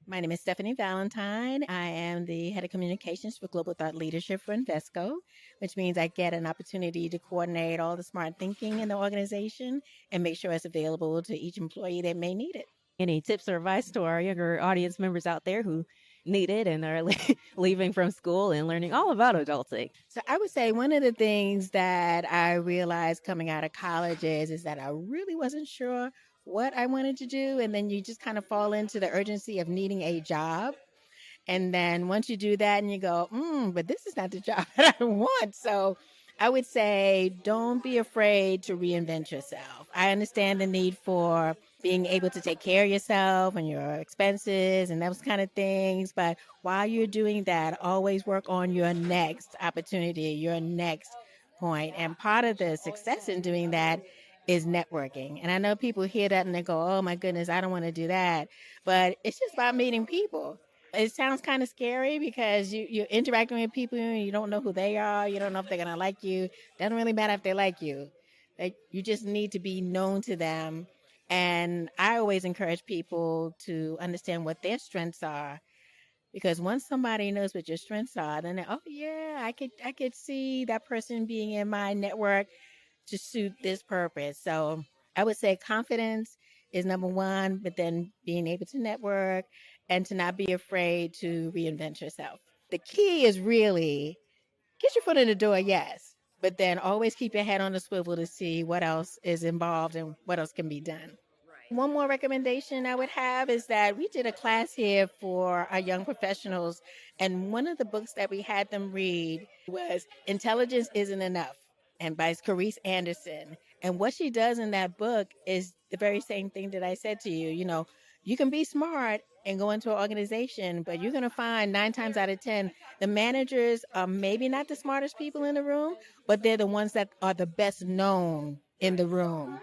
My name is Stephanie Valentine. I am the head of communications for Global Thought Leadership for Invesco, which means I get an opportunity to coordinate all the smart thinking in the organization and make sure it's available to each employee that may need it. Any tips or advice to our younger audience members out there who need it and are leaving from school and learning all about adulting? So I would say one of the things that I realized coming out of college is that I really wasn't sure what I wanted to do. And then you just kind of fall into the urgency of needing a job. And then once you do that and you go, but this is not the job that I want. So I would say don't be afraid to reinvent yourself. I understand the need for being able to take care of yourself and your expenses and those kind of things. But while you're doing that, always work on your next opportunity, your next point. And part of the success in doing that is networking. And I know people hear that and they go, oh my goodness, I don't want to do that. But it's just about meeting people. It sounds kind of scary because you're interacting with people and you don't know who they are. You don't know if they're going to like you. Doesn't really matter if they like you. Like, you just need to be known to them. And I always encourage people to understand what their strengths are, because once somebody knows what your strengths are, then they, oh yeah, I could see that person being in my network to suit this purpose. So I would say confidence is number one, but then being able to network and to not be afraid to reinvent yourself. The key is really get your foot in the door, yes, but then always keep your head on the swivel to see what else is involved and what else can be done. One more recommendation I would have is that we did a class here for our young professionals, and one of the books that we had them read was Intelligence Isn't Enough, and by Carice Anderson. And what she does in that book is the very same thing that I said to you. You know, you can be smart and go into an organization, but you're going to find 9 times out of 10, the managers are maybe not the smartest people in the room, but they're the ones that are the best known in the room.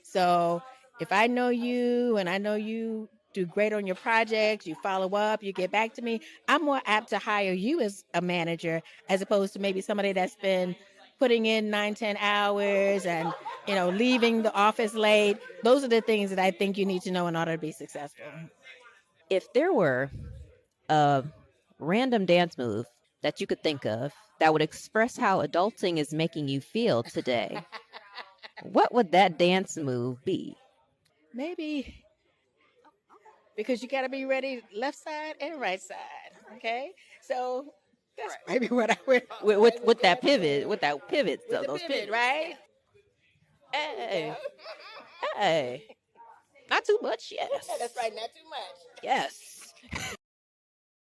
So if I know you and I know you do great on your projects, you follow up, you get back to me, I'm more apt to hire you as a manager as opposed to maybe somebody that's been putting in 9, 10 hours and, leaving the office late. Those are the things that I think you need to know in order to be successful. If there were a random dance move that you could think of that would express how adulting is making you feel today, what would that dance move be? Maybe because you got to be ready left side and right side. Okay. So that's maybe what I would. With that pivot, With the those pivot, pivots. right? There you Hey, go. hey, not too much. Yes, That's right. Not too much. yes.